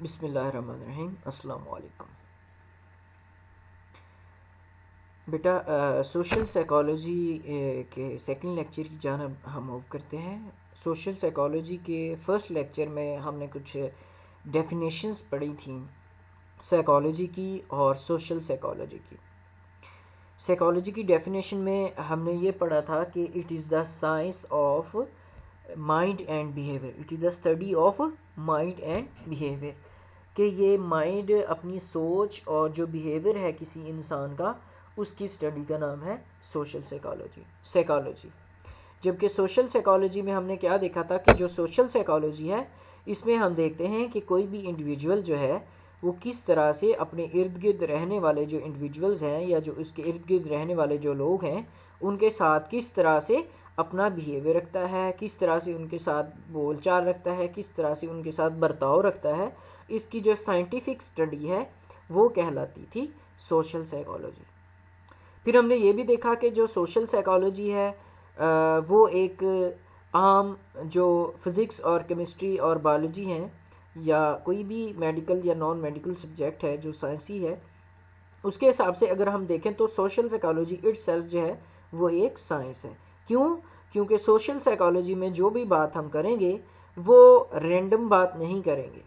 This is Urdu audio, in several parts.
بسم اللہ الرحمن الرحیم. السلام علیکم بیٹا. سوشل سائیکالوجی کے سیکنڈ لیکچر کی جانب ہم موو کرتے ہیں. سوشل سائیکالوجی کے فرسٹ لیکچر میں ہم نے کچھ ڈیفینیشنز پڑھی تھیں سائیکالوجی کی اور سوشل سائیکالوجی کی. سائیکالوجی کی ڈیفینیشن میں ہم نے یہ پڑھا تھا کہ it is the science of mind and behaviour. It is the study of mind and behaviour, کہ یہ مائنڈ اپنی سوچ اور جو بیہیویئر ہے کسی انسان کا اس کی اسٹڈی کا نام ہے سوشل سائیکالوجی. جبکہ سوشل سائیکالوجی میں ہم نے کیا دیکھا تھا کہ جو سوشل سائیکالوجی ہے اس میں ہم دیکھتے ہیں کہ کوئی بھی انڈیویجول جو ہے وہ کس طرح سے اپنے ارد گرد رہنے والے جو انڈیویجولز ہیں یا جو اس کے ارد گرد رہنے والے جو لوگ ہیں ان کے ساتھ کس طرح سے اپنا بیہیویئر رکھتا ہے، کس طرح سے ان کے ساتھ بول چال رکھتا ہے، کس طرح سے ان کے ساتھ برتاؤ رکھتا ہے. اس کی جو سائنٹیفک اسٹڈی ہے وہ کہلاتی تھی سوشل سائیکالوجی. پھر ہم نے یہ بھی دیکھا کہ جو سوشل سائیکالوجی ہے وہ ایک عام جو فزکس اور کیمسٹری اور بایولوجی ہیں یا کوئی بھی میڈیکل یا نان میڈیکل سبجیکٹ ہے جو سائنسی ہے اس کے حساب سے اگر ہم دیکھیں تو سوشل سائیکالوجی اٹ سیلف جو ہے وہ ایک سائنس ہے. کیونکہ سوشل سائیکالوجی میں جو بھی بات ہم کریں گے وہ رینڈم بات نہیں کریں گے.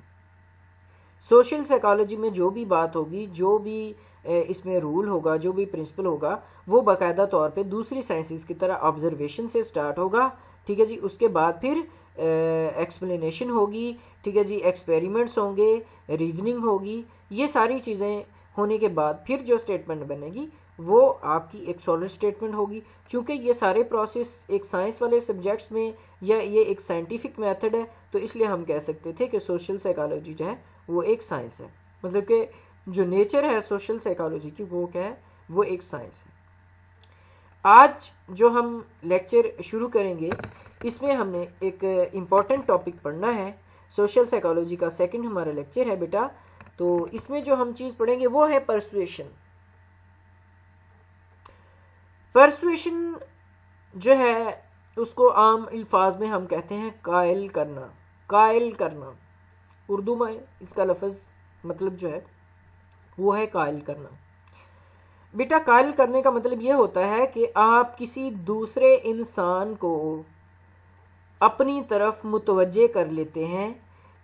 سوشل سائیکالوجی میں جو بھی بات ہوگی، جو بھی اس میں رول ہوگا، جو بھی پرنسپل ہوگا وہ باقاعدہ طور پہ دوسری سائنسز کی طرح آبزرویشن سے سٹارٹ ہوگا. ٹھیک ہے جی. اس کے بعد پھر ایکسپلینیشن ہوگی. ٹھیک ہے جی. ایکسپیریمنٹس ہوں گے، ریزننگ ہوگی. یہ ساری چیزیں ہونے کے بعد پھر جو اسٹیٹمنٹ بنے گی وہ آپ کی ایک سالڈ اسٹیٹمنٹ ہوگی. چونکہ یہ سارے پروسیس ایک سائنس والے سبجیکٹس میں یا یہ ایک سائنٹیفک میتھڈ ہے تو اس لیے ہم کہہ سکتے تھے کہ سوشل سائیکالوجی جو ہے وہ ایک سائنس ہے. مطلب کہ جو نیچر ہے سوشل سائیکالوجی کی وہ کیا ہے، وہ ایک سائنس ہے. آج جو ہم لیکچر شروع کریں گے اس میں ہم نے ایک امپورٹنٹ ٹاپک پڑھنا ہے. سوشل سائیکالوجی کا سیکنڈ ہمارا لیکچر ہے بیٹا. تو اس میں جو ہم چیز پڑھیں گے وہ ہے پرسویشن. پرسویشن جو ہے اس کو عام الفاظ میں ہم کہتے ہیں قائل کرنا. قائل کرنا اردو میں اس کا لفظ مطلب جو ہے وہ ہے قائل کرنا. بیٹا قائل کرنے کا مطلب یہ ہوتا ہے کہ آپ کسی دوسرے انسان کو اپنی طرف متوجہ کر لیتے ہیں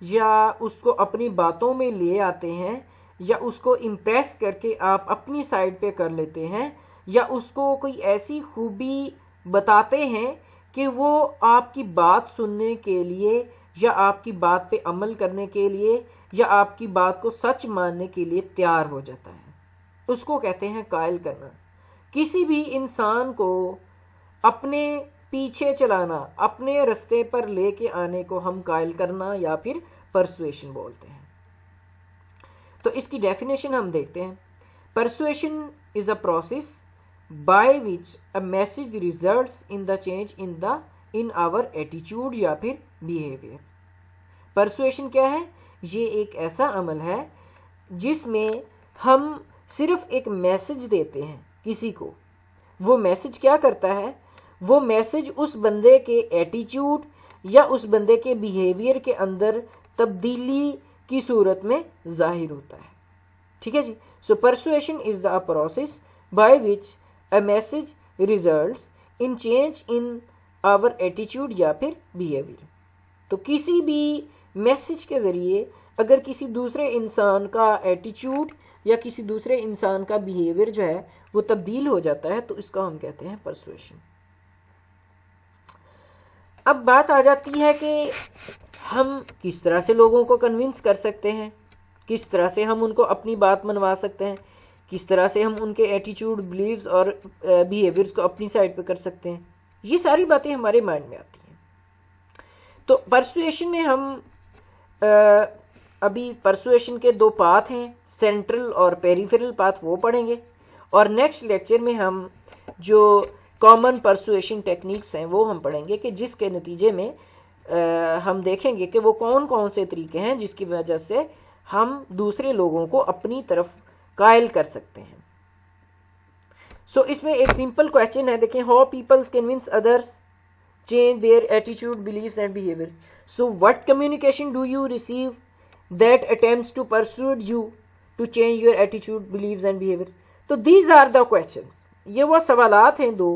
یا اس کو اپنی باتوں میں لے آتے ہیں یا اس کو امپریس کر کے آپ اپنی سائڈ پہ کر لیتے ہیں یا اس کو کوئی ایسی خوبی بتاتے ہیں کہ وہ آپ کی بات سننے کے لیے یا آپ کی بات پہ عمل کرنے کے لیے یا آپ کی بات کو سچ ماننے کے لیے تیار ہو جاتا ہے. اس کو کہتے ہیں قائل کرنا. کسی بھی انسان کو اپنے پیچھے چلانا، اپنے رستے پر لے کے آنے کو ہم قائل کرنا یا پھر پرسویشن بولتے ہیں. تو اس کی ڈیفینیشن ہم دیکھتے ہیں. Persuasion is a process by which a message results in the change in our ایٹیچیوڈ یا پھر بیہیویئر. پرسویشن کیا ہے؟ یہ ایک ایسا عمل ہے جس میں ہم صرف ایک میسج دیتے ہیں کسی کو. وہ میسج کیا کرتا ہے؟ وہ میسج اس بندے کے ایٹیچیوڈ یا اس بندے کے بیہیویئر کے اندر تبدیلی کی صورت میں ظاہر ہوتا ہے. ٹھیک ہے جی. So persuasion is the process by which a message results in change in our ایٹیچیوڈ یا پھر بیہیویئر. تو کسی بھی میسج کے ذریعے اگر کسی دوسرے انسان کا ایٹیچیوڈ یا کسی دوسرے انسان کا بیہیویئر جو ہے وہ تبدیل ہو جاتا ہے تو اس کو ہم کہتے ہیں پرسویشن. اب بات آ جاتی ہے کہ ہم کس طرح سے لوگوں کو کنونس کر سکتے ہیں، کس طرح سے ہم ان کو اپنی بات منوا سکتے ہیں، کس طرح سے ہم ان کے ایٹیچیوڈ، بلیفز اور بیہیویئرز کو اپنی سائڈ پہ کر سکتے ہیں. یہ ساری باتیں ہمارے مائنڈ میں آتی ہیں. تو پرسویشن میں ہم ابھی پرسویشن کے دو پاتھ ہیں، سینٹرل اور پیریفرل پاتھ، وہ پڑھیں گے. اور نیکسٹ لیکچر میں ہم جو کامن پرسویشن ٹیکنیکس ہیں وہ ہم پڑھیں گے کہ جس کے نتیجے میں ہم دیکھیں گے کہ وہ کون کون سے طریقے ہیں جس کی وجہ سے ہم دوسرے لوگوں کو اپنی طرف قائل کر سکتے ہیں. سو اس میں ایک سمپل کویسچن ہے، دیکھیں، how peoples convince others change their attitude, beliefs and behavior. So what communication do you receive that attempts to persuade you to change your attitude, beliefs and behaviors. تو these are the questions. یہ وہ سوالات ہیں دو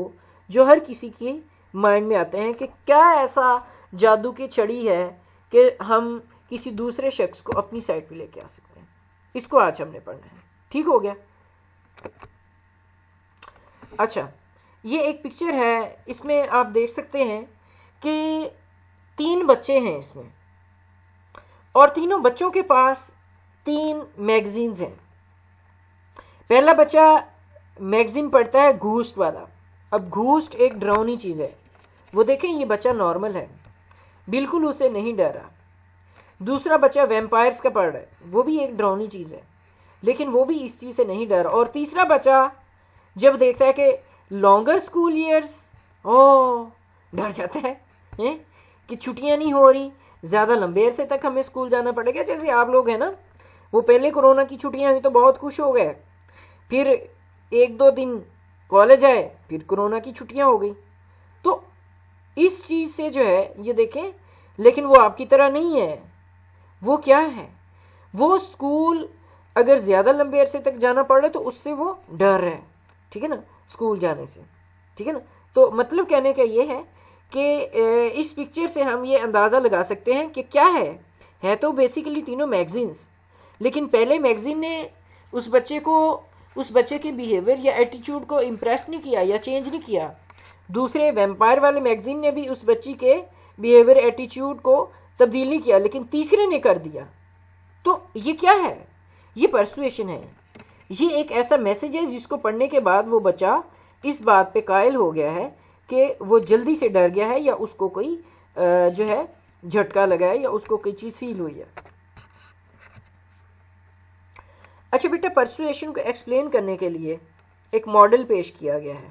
جو ہر کسی کے مائنڈ میں آتے ہیں کہ کیا ایسا جادو کی چھڑی ہے کہ ہم کسی دوسرے شخص کو اپنی سائڈ پہ لے کے آ سکتے ہیں. اس کو آج ہم نے پڑھنا ہے. ٹھیک ہو گیا. اچھا یہ ایک پکچر ہے, اس میں آپ دیکھ سکتے ہیں کہ 3 بچے ہیں اس میں, اور تینوں بچوں کے پاس 3 میگزینز ہیں. پہلا بچہ میگزین پڑھتا ہے گھوسٹ والا. اب گھوسٹ ایک ڈراؤنی چیز ہے. وہ دیکھیں یہ بچہ نارمل ہے, بالکل اسے نہیں ڈرا. دوسرا بچہ ویمپائرز کا پڑھ رہا ہے, وہ بھی ایک ڈراؤنی چیز ہے لیکن وہ بھی اس چیز سے نہیں ڈرا. اور تیسرا بچہ جب دیکھتا ہے کہ لانگر اسکول ایئرس, ڈر جاتا ہے کہ چھٹیاں نہیں ہو رہی, زیادہ لمبے عرصے تک ہمیں اسکول جانا پڑے گا. جیسے آپ لوگ ہیں نا, وہ پہلے کورونا کی چھٹیاں ہوئی تو بہت خوش ہو گئے, پھر 1-2 دن کالج آئے, پھر کورونا کی چھٹیاں ہو گئی. تو اس چیز سے جو ہے یہ دیکھیں, لیکن وہ آپ کی طرح نہیں ہے. وہ کیا ہے, وہ اسکول اگر زیادہ لمبے عرصے تک جانا پڑ رہا ہے تو اس سے وہ ڈر رہا ہے. ٹھیک ہے نا, اسکول جانے سے. ٹھیک ہے نا. تو مطلب کہنے کا یہ ہے کہ اس پکچر سے ہم یہ اندازہ لگا سکتے ہیں کہ کیا ہے تو بیسیکلی تینوں میگزینز, لیکن پہلے میگزین نے اس بچے کے بیہیویئر یا ایٹیچیوڈ کو امپریس نہیں کیا یا چینج نہیں کیا. دوسرے ویمپائر والے میگزین نے بھی اس بچی کے بیہیویئر ایٹیچیوڈ کو تبدیل نہیں کیا, لیکن تیسرے نے کر دیا. تو یہ کیا ہے, یہ پرسویشن ہے. یہ ایک ایسا میسج ہے جس کو پڑھنے کے بعد وہ بچہ اس بات پہ قائل ہو گیا ہے کہ وہ جلدی سے ڈر گیا ہے, یا اس کو کوئی جو ہے جھٹکا لگا ہے, یا اس کو کوئی چیز فیل ہوئی ہے. اچھا بیٹا, پرسویشن کو ایکسپلین کرنے کے لیے ایک ماڈل پیش کیا گیا ہے.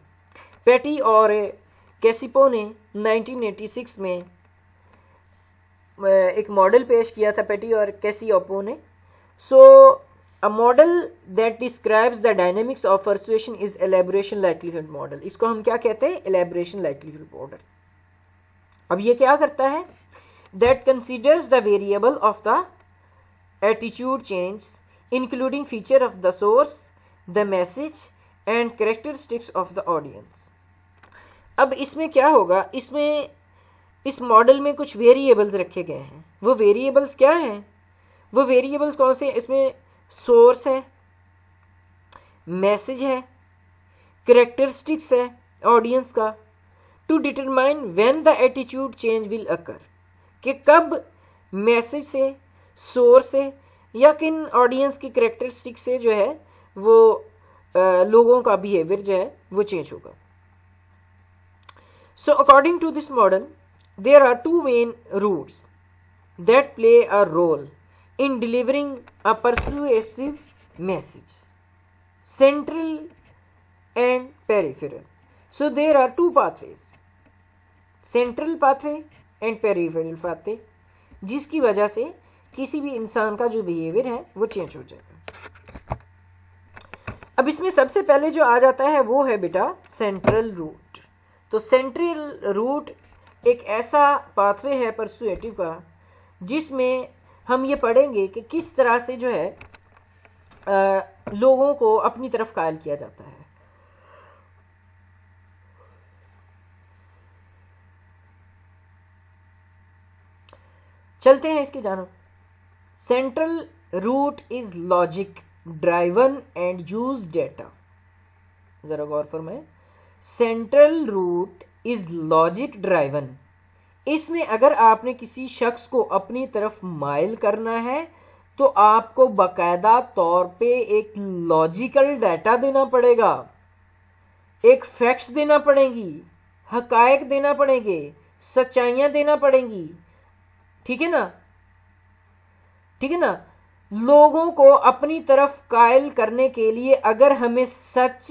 پیٹی اور کیسیپو نے 1986 میں ایک ماڈل پیش کیا تھا, پیٹی اور کیسیپو نے. سو a model that describes the dynamics of persuasion is elaboration likelihood model. اس کو ہم کیا کہتے ہیں, elaboration likelihood model. اب یہ کیا کرتا ہے, that considers the variable of the attitude change including feature of the source, the message and characteristics of the audience. اب اس میں کیا ہوگا, اس ماڈل میں کچھ ویریبلز رکھے گئے ہیں. وہ ویریبلز کیا ہیں, وہ ویریبلز کون سے ہیں, اس میں سورس ہے, میسج ہے, کریکٹرسٹکس ہے آڈینس کا, ٹو ڈیٹرمائن وین دا ایٹیچیوڈ چینج ول اکر, کہ کب میسج سے, سورس سے, یا کن آڈینس کی کریکٹرسٹک سے جو ہے وہ لوگوں کا بیہیویئر جو ہے وہ چینج ہوگا. So according to this model there are 2 main routes that play a role in delivering a persuasive message, central and peripheral. So there are 2 pathways, central pathway and peripheral pathway, جس کی وجہ سے کسی بھی انسان کا جو بیہیویئر ہے وہ چینج ہو جائے گا. اب اس میں سب سے پہلے جو آ جاتا ہے وہ ہے بیٹا سینٹرل روٹ. تو سینٹرل روٹ ایک ایسا پاتھوے ہے پرسویٹو کا جس میں ہم یہ پڑھیں گے کہ کس طرح سے جو ہے لوگوں کو اپنی طرف قائل کیا جاتا ہے. چلتے ہیں اس کی جانب. Central route is logic driven and use data. ذرا غور فرمائیں, central route is logic driven. اس میں اگر آپ نے کسی شخص کو اپنی طرف مائل کرنا ہے تو آپ کو باقاعدہ طور پہ ایک لاجیکل ڈیٹا دینا پڑے گا, ایک فیکٹس دینا پڑیں گی, حقائق دینا پڑیں گے, سچائیاں دینا پڑیں گی. ٹھیک ہے نا, ٹھیک ہے نا. لوگوں کو اپنی طرف قائل کرنے کے لیے اگر ہمیں سچ,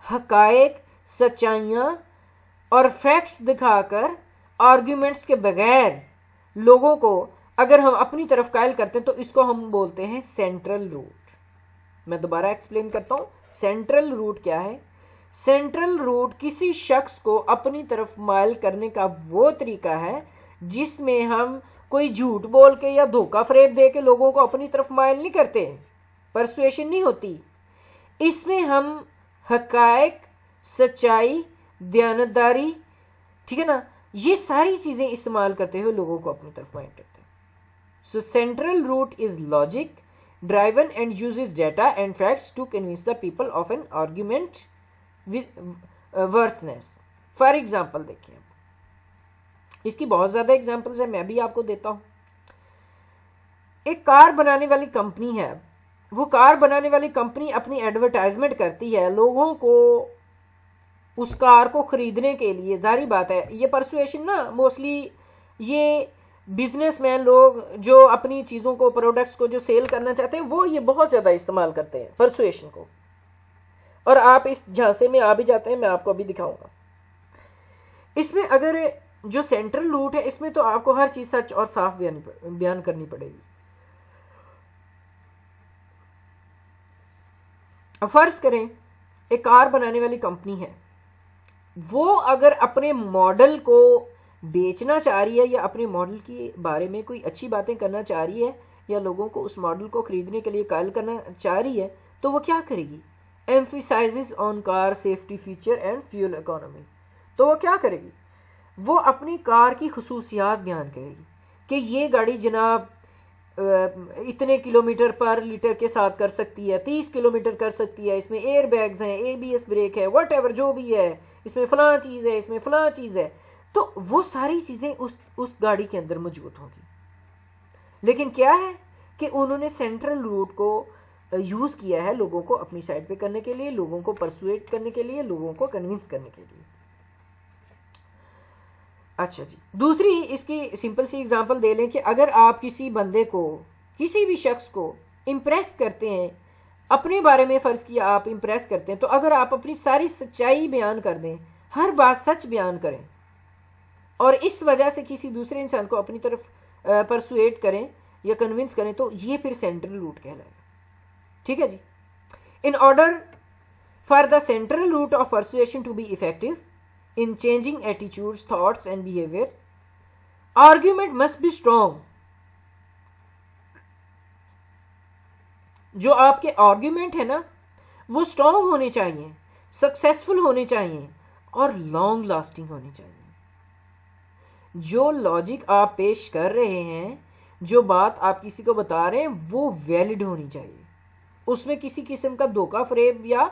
حقائق, سچائیاں اور فیکٹس دکھا کر آرگیومنٹس کے بغیر لوگوں کو اگر ہم اپنی طرف قائل کرتے ہیں تو اس کو ہم بولتے ہیں سینٹرل روٹ. میں دوبارہ ایکسپلین کرتا ہوں, سینٹرل روٹ کیا ہے. سینٹرل روٹ کسی شخص کو اپنی طرف مائل کرنے کا وہ طریقہ ہے جس میں ہم کوئی جھوٹ بول کے یا دھوکہ فریب دے کے لوگوں کو اپنی طرف مائل نہیں کرتے، پرسویشن نہیں ہوتی. اس میں ہم حقائق، سچائی، دیانتداری، ٹھیک ہے نا، یہ ساری چیزیں استعمال کرتے ہوئے لوگوں کو اپنی طرف مائل کرتے ہیں. So central route is logic driven and uses data and facts to convince the people of an argument worthiness. For example دیکھیں، اس کی بہت زیادہ ایگزامپلز ہیں، میں بھی آپ کو دیتا ہوں. ایک کار بنانے والی کمپنی ہے، وہ کار بنانے والی کمپنی اپنی ایڈورٹائزمنٹ کرتی ہے لوگوں کو اس کار کو خریدنے کے لیے. ظاہری بات ہے یہ پرسویشن نا موسٹلی یہ بزنس مین لوگ جو اپنی چیزوں کو، پروڈکٹس کو جو سیل کرنا چاہتے ہیں، وہ یہ بہت زیادہ استعمال کرتے ہیں پرسویشن کو. اور آپ اس جھانسے میں آ بھی جاتے ہیں، میں آپ کو ابھی دکھاؤں گا. اس میں اگر جو سینٹرل روٹ ہے، اس میں تو آپ کو ہر چیز سچ اور صاف بیان کرنی پڑے گی. اب فرض کریں ایک کار بنانے والی کمپنی ہے، وہ اگر اپنے ماڈل کو بیچنا چاہ رہی ہے یا اپنے ماڈل کے بارے میں کوئی اچھی باتیں کرنا چاہ رہی ہے یا لوگوں کو اس ماڈل کو خریدنے کے لیے قائل کرنا چاہ رہی ہے، تو وہ کیا کرے گی؟ Emphasises on car safety feature and fuel economy. تو وہ کیا کرے گی؟ وہ اپنی کار کی خصوصیات بیان کرے گی کہ یہ گاڑی جناب اتنے کلومیٹر پر لیٹر کے ساتھ کر سکتی ہے، 30 کلومیٹر کر سکتی ہے، اس میں ایئر بیگز ہیں، ABS بریک ہے، واٹ ایور جو بھی ہے، اس میں فلاں چیز ہے، اس میں فلاں چیز ہے. تو وہ ساری چیزیں اس گاڑی کے اندر موجود ہوں گی. لیکن کیا ہے کہ انہوں نے سینٹرل روٹ کو یوز کیا ہے لوگوں کو اپنی سائڈ پہ کرنے کے لیے، لوگوں کو پرسویٹ کرنے کے لیے، لوگوں کو کنونس کرنے کے لیے. اچھا جی، دوسری اس کی سمپل سی اگزامپل دے لیں کہ اگر آپ کسی بندے کو، کسی بھی شخص کو امپریس کرتے ہیں، اپنے بارے میں فرض کیا آپ امپریس کرتے ہیں، تو اگر آپ اپنی ساری سچائی بیان کر دیں، ہر بات سچ بیان کریں اور اس وجہ سے کسی دوسرے انسان کو اپنی طرف پرسویٹ کریں یا کنونس کریں، تو یہ پھر سینٹرل روٹ کہلائے گا. ٹھیک ہے جی. In order for the central route of persuasion to be effective in changing attitudes, thoughts and behavior, argument must be strong. جو آپ کے آرگیومنٹ ہے نا وہ اسٹرانگ ہونے چاہیے، سکسیسفل ہونے چاہیے اور لانگ لاسٹنگ ہونے چاہیے. جو لاجک آپ پیش کر رہے ہیں، جو بات آپ کسی کو بتا رہے ہیں، وہ ویلڈ ہونی چاہیے. اس میں کسی قسم کا دھوکہ فریب یا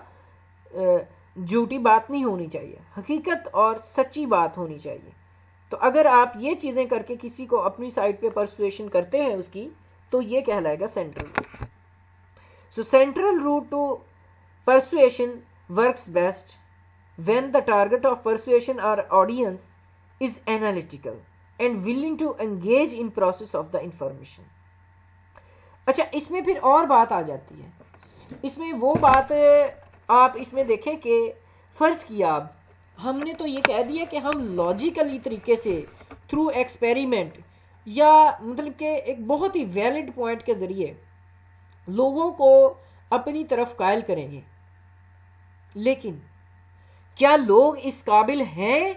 جھوٹی بات نہیں ہونی چاہیے، حقیقت اور سچی بات ہونی چاہیے. تو اگر آپ یہ چیزیں کر کے کسی کو اپنی سائڈ پہ پرسویشن کرتے ہیں اس کی، تو یہ کہلائے گا central route. So central route to persuasion works best when the target of persuasion or audience is analytical and willing to engage in process of the information. اچھا، اس میں پھر اور بات آ جاتی ہے. اس میں وہ بات آپ اس میں دیکھیں کہ فرض کیا اب ہم نے تو یہ کہہ دیا کہ ہم لاجیکلی طریقے سے تھرو ایکسپیریمنٹ یا مطلب کہ ایک بہت ہی ویلڈ پوائنٹ کے ذریعے لوگوں کو اپنی طرف قائل کریں گے. لیکن کیا لوگ اس قابل ہیں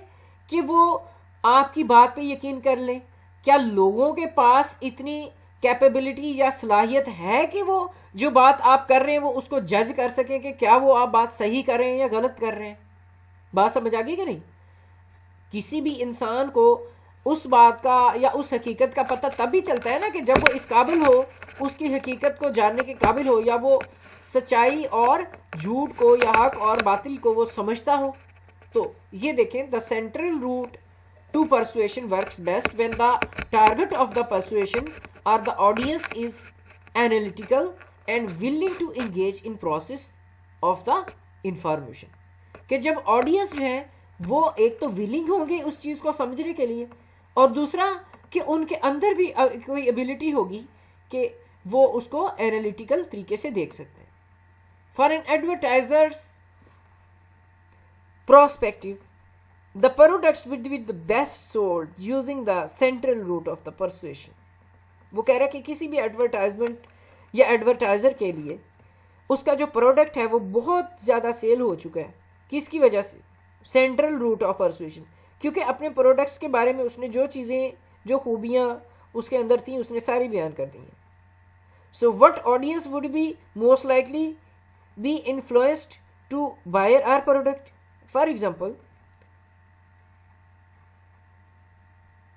کہ وہ آپ کی بات پہ یقین کر لیں؟ کیا لوگوں کے پاس اتنی کیپیبلٹی یا صلاحیت ہے کہ وہ جو بات آپ کر رہے ہیں وہ اس کو جج کر سکیں کہ کیا وہ آپ بات صحیح کر رہے ہیں یا غلط کر رہے ہیں؟ بات سمجھ آ گئی کہ نہیں؟ کسی بھی انسان کو اس بات کا یا اس حقیقت کا پتہ تب بھی چلتا ہے نا کہ جب وہ اس قابل ہو، اس کی حقیقت کو جاننے کے قابل ہو، یا وہ سچائی اور جھوٹ کو یا حق اور باطل کو وہ سمجھتا ہو. تو یہ دیکھیں، the central route to persuasion works best when the target of the persuasion or the audience is analytical and willing to engage in process of the information. کہ جب آڈینس جو ہے وہ ایک تو willing ہوں گے اس چیز کو سمجھنے کے لیے، اور دوسرا کہ ان کے اندر بھی کوئی ابیلٹی ہوگی کہ وہ اس کو انالیٹیکل طریقے سے دیکھ سکتے ہیں. For an advertiser's perspective, the products would be the best sold using the central route of the persuasion. وہ کہہ رہا ہے کہ کسی بھی ایڈورٹائزمنٹ یا ایڈورٹائزر کے لیے اس کا جو پروڈکٹ ہے وہ بہت زیادہ سیل ہو چکا ہے. کس کی وجہ سے؟ Central route of persuasion. کیونکہ اپنے پروڈکٹس کے بارے میں اس نے جو چیزیں، جو خوبیاں اس کے اندر تھیں اس نے ساری بیان کر دی ہیں. So what audience would be most likely be influenced to buyer our product. For example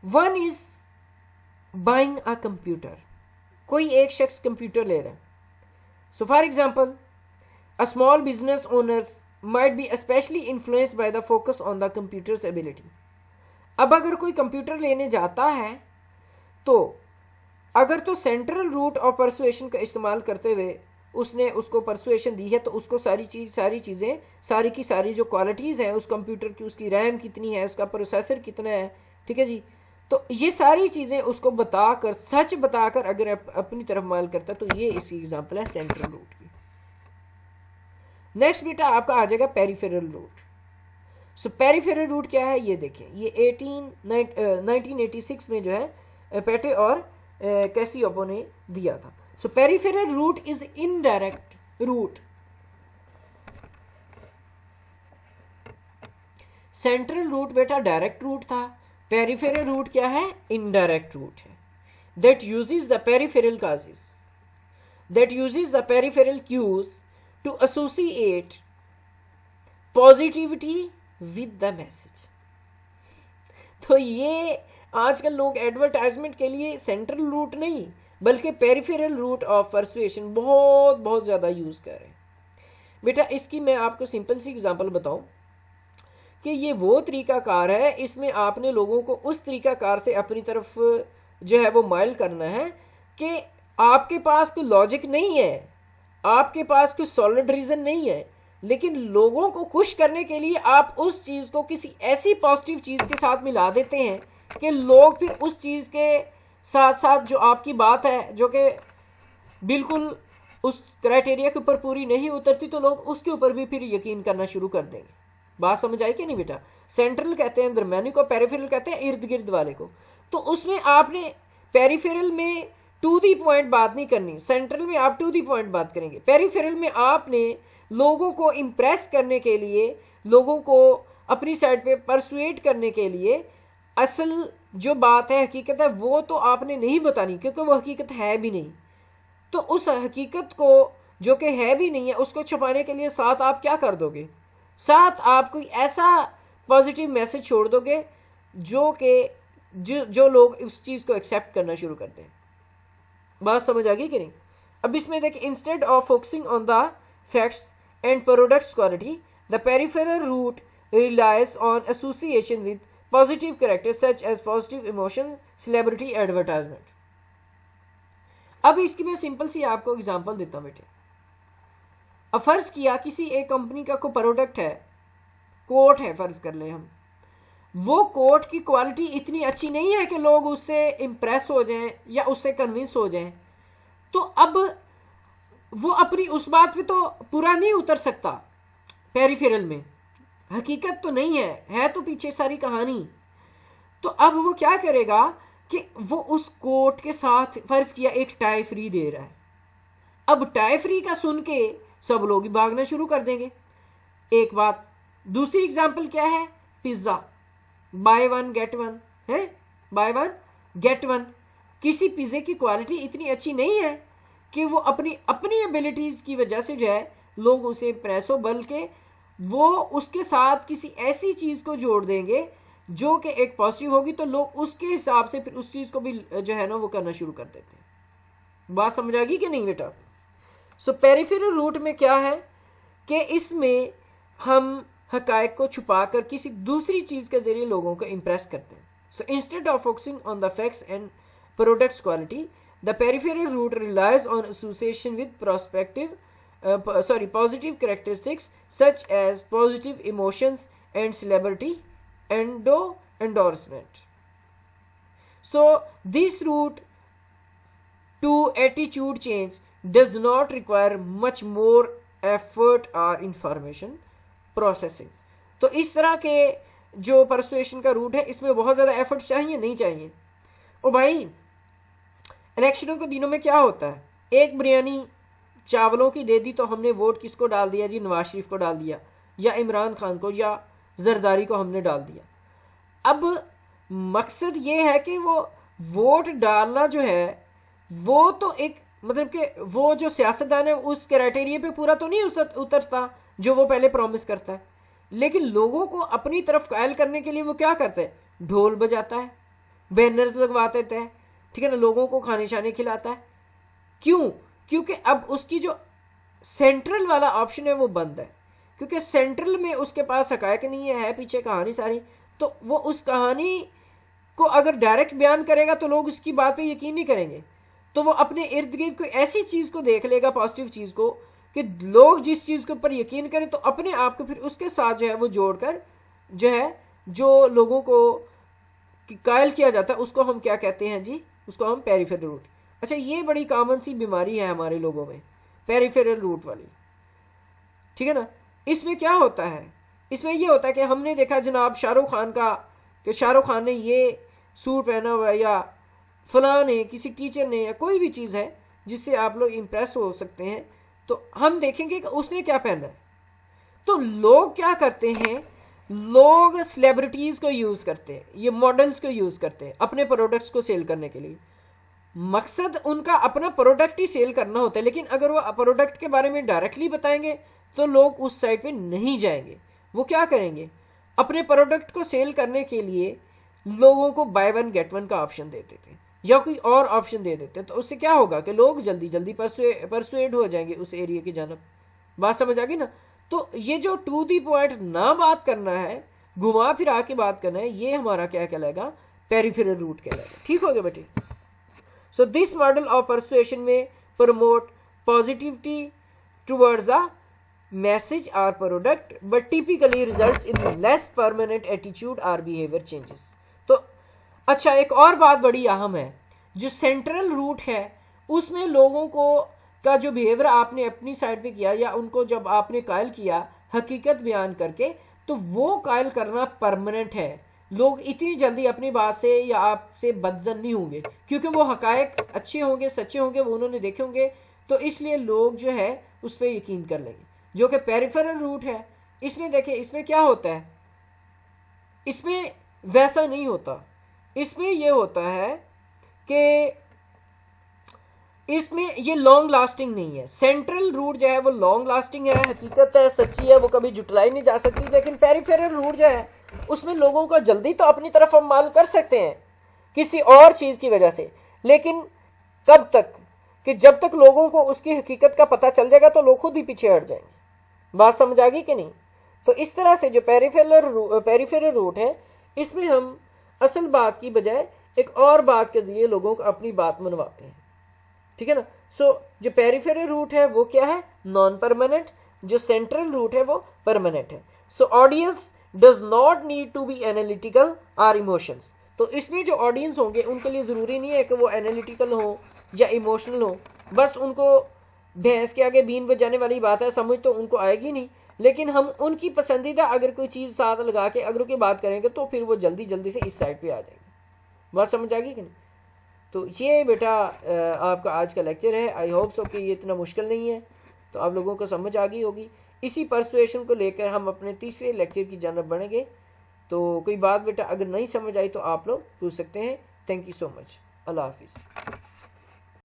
one is buying a computer. کوئی ایک شخص کمپیوٹر لے رہا ہے. So for example a small business owners might be especially influenced by the focus on the computer's ability. اب اگر کوئی کمپیوٹر لینے جاتا ہے تو اگر تو سینٹرل روٹ آف پرسویشن کا استعمال کرتے ہوئے اس نے اس کو پرسویشن دی ہے تو اس کو ساری چیزیں ساری کی ساری جو کوالٹیز ہیں اس کمپیوٹر کی، اس کی ریم کتنی ہے، اس کا پروسیسر کتنا ہے، ٹھیک ہے جی، تو یہ ساری چیزیں اس کو بتا کر، سچ بتا کر اگر اپنی طرف مائل کرتا ہے تو یہ اس کی ایگزامپل ہے سینٹرل روٹ کی. نیکسٹ بیٹا آپ کا آ جائے گا پیریفیرل روٹ. سو پیریفیرل روٹ کیا ہے یہ دیکھیں، یہ 1986 میں جو ہے پیٹے اور کیسیوپو نے دیا تھا. So peripheral route is indirect route. Central route بیٹا ڈائریکٹ روٹ تھا، پیریفیرل روٹ کیا ہے؟ انڈائریکٹ روٹ ہے. That uses the peripheral causes, that uses the peripheral cues to associate positivity with the message. تو یہ آج کل لوگ ایڈورٹائزمنٹ کے لیے سینٹرل روٹ نہیں بلکہ پیریفیرل روٹ آف پرسویشن بہت زیادہ یوز کر رہے ہیں. بیٹا اس کی میں آپ کو سمپل سی اگزامپل بتاؤں کہ یہ وہ طریقہ کار ہے، اس میں آپ نے لوگوں کو اس طریقہ کار سے اپنی طرف جو ہے وہ مائل کرنا ہے کہ آپ کے پاس کوئی لاجک نہیں ہے، آپ کے پاس کوئی سالڈ ریزن نہیں ہے، لیکن لوگوں کو خوش کرنے کے لیے آپ اس چیز کو کسی ایسی پازیٹیو چیز کے ساتھ ملا دیتے ہیں کہ لوگ پھر اس چیز کے ساتھ ساتھ جو آپ کی بات ہے جو کہ بالکل اس کرائٹیریا کے اوپر پوری نہیں اترتی تو لوگ اس کے اوپر بھی پھر یقین کرنا شروع کر دیں گے. بات سمجھ آئی کہ نہیں بیٹا؟ سینٹرل کہتے ہیں درمیانی کو، پیریفیرل کہتے ہیں ارد گرد والے کو. تو اس میں آپ نے پیریفیرل میں ٹو دی پوائنٹ بات نہیں کرنی، سینٹرل میں آپ ٹو دی پوائنٹ بات کریں گے. پیریفیرل میں آپ نے لوگوں کو امپریس کرنے کے لیے، لوگوں کو اپنی سائڈ پہ پرسویٹ کرنے کے لیے اصل جو بات ہے، حقیقت ہے، وہ تو آپ نے نہیں بتانی کیونکہ وہ حقیقت ہے بھی نہیں. تو اس حقیقت کو جو کہ ہے بھی نہیں ہے اس کو چھپانے کے لیے ساتھ آپ کیا کر دو گے؟ ساتھ آپ کوئی ایسا پازیٹیو میسج چھوڑ دو گے جو کہ جو لوگ اس چیز کو ایکسیپٹ کرنا شروع کر دیں. بات سمجھ آ گئی کہ نہیں؟ اب اس میں دیکھیں، instead of focusing on the facts and products quality the peripheral route relies on association with positive character such as positive emotion, celebrity, advertisement. اب اس کی میں سمپل سی آپ کو اگزامپل دیتا ہوں بیٹے. اب فرض کیا کسی ایک کمپنی کا کوئی پروڈکٹ ہے، کوٹ ہے فرض کر لیں ہم، وہ کوٹ کی کوالٹی اتنی اچھی نہیں ہے کہ لوگ اس سے امپریس ہو جائیں یا اس سے کنونس ہو جائیں. تو اب وہ اپنی اس بات پہ تو پورا نہیں اتر سکتا، پیریفیرل میں حقیقت تو نہیں ہے تو پیچھے ساری کہانی. تو اب وہ کیا کرے گا کہ وہ اس کوٹ کے ساتھ فرض کیا ایک ٹائی فری دے رہا ہے. اب ٹائی فری کا سن کے سب لوگ ہی بھاگنا شروع کر دیں گے. ایک بات. دوسری اگزامپل کیا ہے؟ Pizza, buy one get one ہے، بائی ون گیٹ ون. کسی پیزے کی کوالٹی اتنی اچھی نہیں ہے کہ وہ اپنی ایبلٹیز کی وجہ سے جو ہے لوگ اسے امپریس ہو، بلکہ وہ اس کے ساتھ کسی ایسی چیز کو جوڑ دیں گے جو کہ ایک پازیٹیو ہوگی تو لوگ اس کے حساب سے پھر اس چیز کو بھی جو ہے نا وہ کرنا شروع کر دیتے ہیں. بات سمجھ آ گئی کہ نہیں بیٹا؟ سو پیریفیرل روٹ میں کیا ہے کہ اس میں ہم حقائق کو چھپا کر کسی دوسری چیز کے ذریعے لوگوں کو امپریس کرتے ہیں. سو instead of focusing on the facts and products quality the peripheral route relies on association with positive characteristics such as positive emotions and celebrity endorsement. So this route to attitude change does not require much more effort or information processing. تو اس طرح کے جو پرسویشن کا روٹ ہے اس میں بہت زیادہ ایفرٹ چاہیے نہیں چاہیے. اور بھائی الیکشنوں کے دنوں میں کیا ہوتا ہے، ایک بریانی چاولوں کی دے دی تو ہم نے ووٹ کس کو ڈال دیا جی؟ نواز شریف کو ڈال دیا، یا عمران خان کو، یا زرداری کو ہم نے ڈال دیا. اب مقصد یہ ہے کہ وہ ووٹ ڈالنا جو ہے وہ تو ایک مطلب کہ وہ جو سیاستدان ہے اس کرائٹیریا پہ پورا تو نہیں اترتا جو وہ پہلے پرومس کرتا ہے، لیکن لوگوں کو اپنی طرف قائل کرنے کے لیے وہ کیا کرتا ہے، ڈھول بجاتا ہے، بینرز لگوا دیتا ہے، ٹھیک ہے نا، لوگوں کو کھانے شانے کھلاتا ہے. کیوں؟ کیونکہ اب اس کی جو سینٹرل والا آپشن ہے وہ بند ہے، کیونکہ سینٹرل میں اس کے پاس حقائق نہیں ہے پیچھے کہانی ساری. تو وہ اس کہانی کو اگر ڈائریکٹ بیان کرے گا تو لوگ اس کی بات پہ یقین نہیں کریں گے. تو وہ اپنے ارد گرد کوئی ایسی چیز کو دیکھ لے گا، پازیٹیو چیز کو، کہ لوگ جس چیز کے اوپر یقین کریں تو اپنے آپ کو پھر اس کے ساتھ جو ہے وہ جوڑ کر جو ہے جو لوگوں کو قائل کیا جاتا ہے اس کو ہم کیا کہتے ہیں جی، اس کو ہم پیریفیرل روٹ. اچھا یہ بڑی کامن سی بیماری ہے ہمارے لوگوں میں، پیریفیرل روٹ والی، ٹھیک ہے نا. اس میں کیا ہوتا ہے، اس میں یہ ہوتا ہے کہ ہم نے دیکھا جناب شاہ رخ خان کا، کہ شاہ رخ خان نے یہ سوٹ پہنا ہوا ہے، یا فلاں نے، کسی ٹیچر نے، یا کوئی بھی چیز ہے جس سے آپ لوگ امپریس ہو سکتے ہیں، تو ہم دیکھیں گے کہ اس نے کیا پہنا ہے. تو لوگ کیا کرتے ہیں، لوگ سیلیبریٹیز کو یوز کرتے ہیں، یہ ماڈلز کو یوز کرتے ہیں اپنے پروڈکٹس کو سیل کرنے کے لیے. مقصد ان کا اپنا پروڈکٹ ہی سیل کرنا ہوتا ہے، لیکن اگر وہ پروڈکٹ کے بارے میں ڈائریکٹلی بتائیں گے تو لوگ اس سائٹ پہ نہیں جائیں گے. وہ کیا کریں گے، اپنے پروڈکٹ کو سیل کرنے کے لیے لوگوں کو بائی ون گیٹ ون کا آپشن دے دیتے ہیں یا کوئی اور آپشن دے دیتے ہیں. تو اس سے کیا ہوگا کہ لوگ جلدی جلدی پرسویڈ ہو جائیں گے اس ایریا کی جانب. بات سمجھ آ گئی نا. تو یہ جو ٹو دی پوائنٹ نہ بات کرنا ہے، گھما پھرا کے بات کرنا ہے، یہ ہمارا کیا کہلائے گا، پیریفیرل روٹ کہلائے گا. ٹھیک ہو گیا بیٹے. So this model of persuasion may promote positivity towards the message or product, but typically results in less permanent attitude or behavior changes. تو اچھا ایک اور بات بڑی اہم ہے، جو سینٹرل روٹ ہے اس میں لوگوں کو کا جو بیہیویئر آپ نے اپنی سائڈ پہ کیا، یا ان کو جب آپ نے قائل کیا حقیقت بیان کر کے، تو وہ قائل کرنا پرماننٹ ہے. لوگ اتنی جلدی اپنی بات سے یا آپ سے بدظن نہیں ہوں گے، کیونکہ وہ حقائق اچھے ہوں گے، سچے ہوں گے، وہ انہوں نے دیکھے ہوں گے، تو اس لیے لوگ جو ہے اس پہ یقین کر لیں گے. جو کہ پیریفیرل روٹ ہے، اس میں دیکھیں اس میں کیا ہوتا ہے، اس میں ویسا نہیں ہوتا. اس میں یہ ہوتا ہے کہ اس میں یہ لانگ لاسٹنگ نہیں ہے. سینٹرل روٹ جو ہے وہ لانگ لاسٹنگ ہے، حقیقت ہے، سچی ہے، وہ کبھی جٹلائی نہیں جا سکتی. لیکن پیریفیرل روٹ جو ہے اس میں لوگوں کو جلدی تو اپنی طرف ہم مال کر سکتے ہیں کسی اور چیز کی وجہ سے، لیکن کب تک، کہ جب تک لوگوں کو اس کی حقیقت کا پتہ چل جائے گا تو لوگ خود ہی پیچھے ہٹ جائیں گے. بات سمجھ آ گئی کہ نہیں. تو اس طرح سے جو پیریفیرل روٹ ہے اس میں ہم اصل بات کی بجائے ایک اور بات کے ذریعے لوگوں کو اپنی بات منواتے ہیں. ٹھیک ہے نا. سو جو پیریفیرل روٹ ہے وہ کیا ہے، نان پرماننٹ. جو سینٹرل روٹ ہے وہ پرماننٹ ہے. So audience does not need to be analytical or emotions. تو اس میں جو آڈینس ہوں گے ان کے لیے ضروری نہیں ہے کہ وہ اینالیٹیکل ہوں یا ایموشنل ہوں. بس ان کو بھینس کے آگے بین بجانے والی بات ہے، سمجھ تو ان کو آئے گی نہیں، لیکن ہم ان کی پسندیدہ اگر کوئی چیز ساتھ لگا کے اگر کی بات کریں گے تو پھر وہ جلدی جلدی سے اس سائڈ پہ آ جائیں گے. بات سمجھ آ گئی کہ نہیں. تو یہ بیٹا آپ کا آج کا لیکچر ہے. آئی ہوپ سو کہ یہ اتنا مشکل نہیں ہے، تو آپ لوگوں کو سمجھ آ گئی ہوگی. اسی پرسویشن کو لے کر ہم اپنے تیسرے لیکچر کی جانب بڑھیں گے. تو کوئی بات بیٹا اگر نہیں سمجھ آئی تو آپ لوگ پوچھ سکتے ہیں. تھینک یو سو مچ. اللہ حافظ.